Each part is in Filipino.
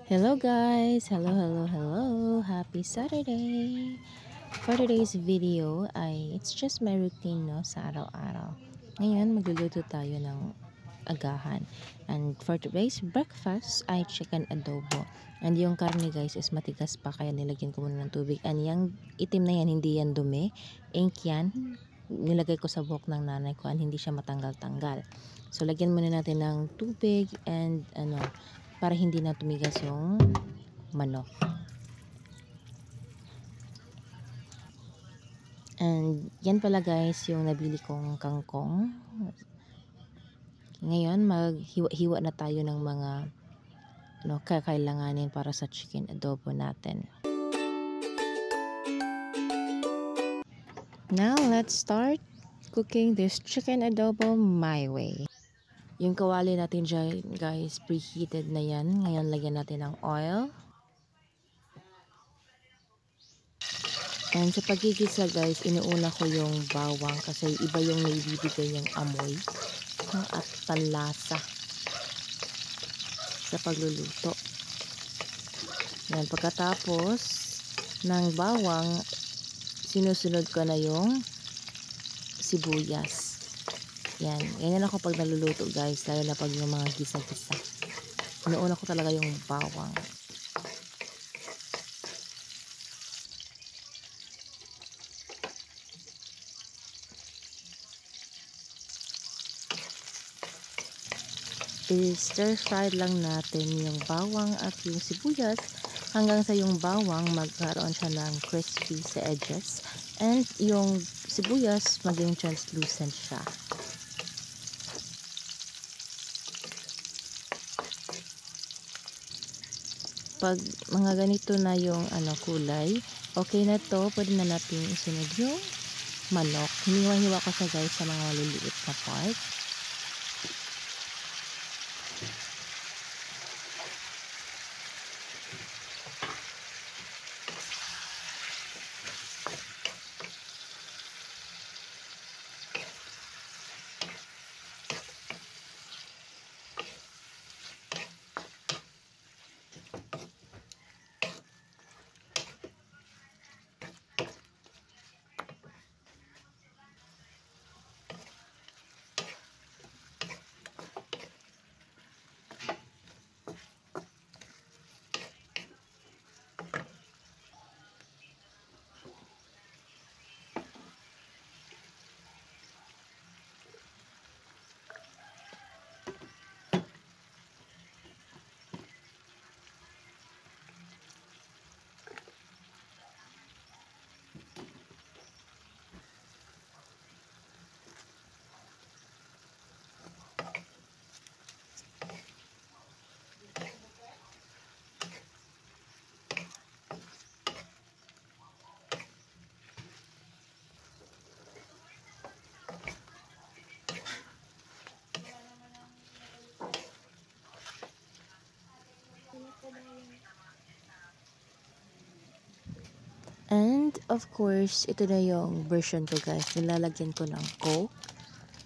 Hello guys! Hello! Happy Saturday! For today's video it's just my routine sa araw-araw. Ngayon magluluto tayo ng agahan. And for today's breakfast ay chicken adobo. And yung karne guys is matigas pa kaya nilagyan ko muna ng tubig. And yung itim na yan, hindi yan dumi. Ink yan. Nilagay ko sa buhok ng nanay ko and hindi siya matanggal-tanggal. So lagyan muna natin ng tubig and para hindi na tumigas yung manok. And yan pala guys yung nabili kong kangkong. Ngayon maghiwa-hiwa na tayo ng mga kakailanganin para sa chicken adobo natin. Now let's start cooking this chicken adobo my way. Yung kawali natin dyan guys, preheated na yan. Ngayon lagyan natin ng oil. And sa pagigisa guys, inuuna ko yung bawang kasi iba yung naibibigay yung amoy at panlasa sa pagluluto. Yan, pagkatapos ng bawang, sinusunod ko na yung sibuyas. Yan, ganyan ako pag naluluto guys, lalo na pag yung mga gisa-gisa. Inuuna ko talaga yung bawang. I-stir fry lang natin yung bawang at yung sibuyas hanggang sa yung bawang magkaroon siya ng crispy sa edges and yung sibuyas maging translucent siya. Pag mga ganito na yung kulay, okay na to, pwede na natin isunod yung manok. Hiniwa-hiwa ko siya guys sa mga maliliit na part. And of course, ito na yung version ko guys. Nilalagyan ko ng Coke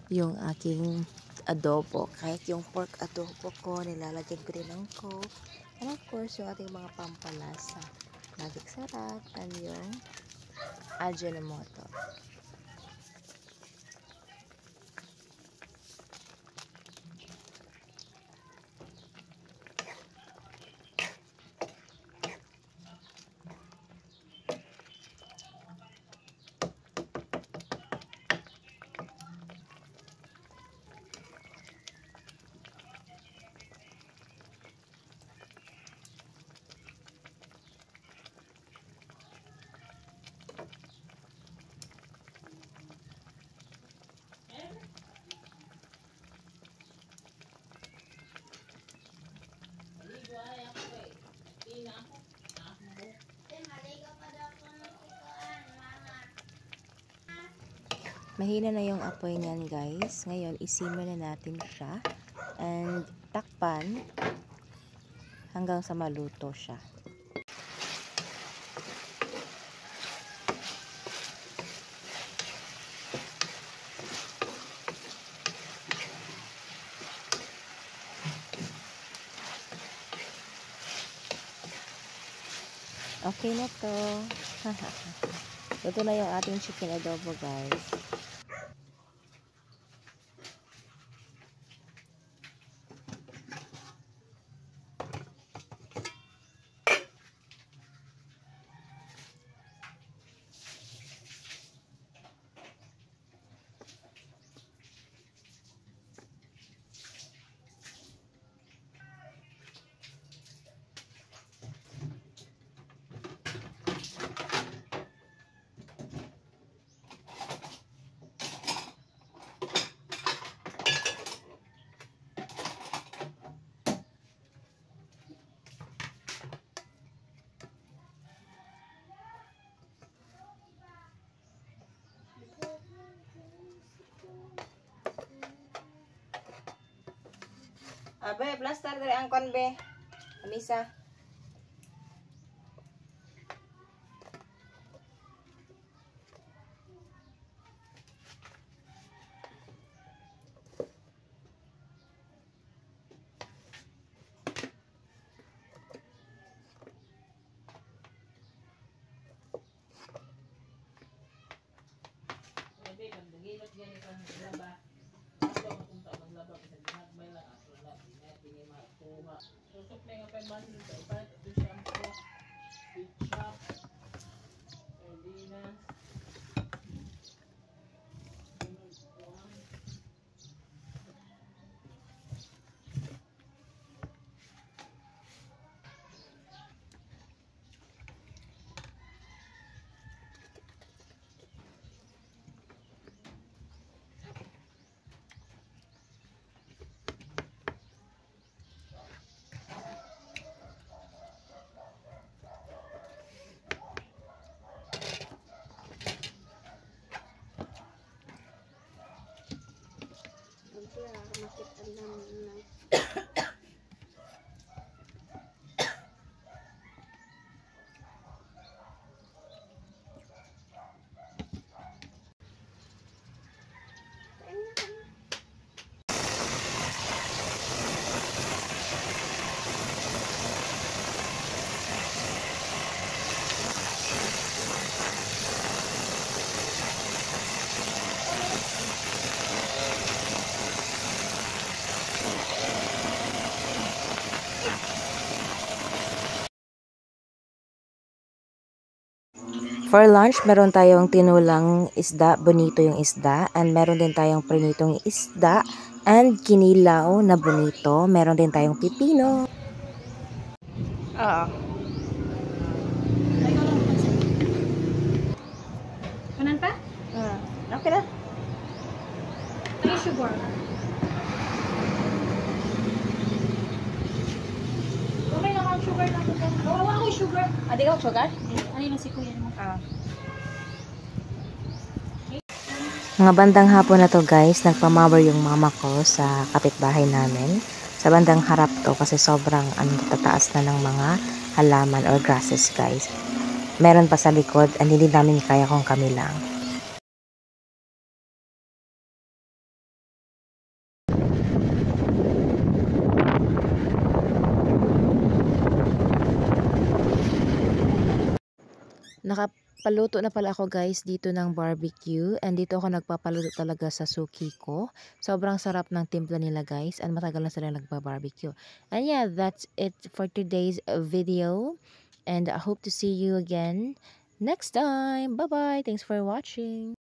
yung aking adobo. Kahit yung pork adobo ko, nilalagyan ko din ng Coke. And of course, yung ating mga pampalasa. Magic sarap and yung Ajinomoto. Mahina na yung apoy niyan guys. Ngayon, isimmer na natin siya. And takpan hanggang sa maluto siya. Okay na to. Ito na yung ating chicken adobo, guys. Abe, plaster dari angkon be. Amisa. For lunch, meron tayong tinulang isda, bonito yung isda, and meron din tayong prinitong isda, and kinilaw na bonito. Meron din tayong pipino. Oo. Kanan pa? Okay na. Ano yung sugar? Okay lang ang sugar na ito. Kawawa ko yung sugar. Adi ka sugar? Ano yung si kuya mo? Mga bandang hapon na to, guys, nagpamawer yung mama ko sa kapitbahay namin. Sa bandang harap to kasi sobrang tataas na ng mga halaman or grasses, guys. Meron pa sa likod and hindi namin kaya kung kami lang. Nakapaluto na pala ako, guys, dito ng barbecue, and dito ako nagpapaluto talaga sa suki ko. Sobrang sarap ng timpla nila, guys, and matagal na sila nagpa-barbecue. And yeah, that's it for today's video, and I hope to see you again next time. Bye bye, thanks for watching.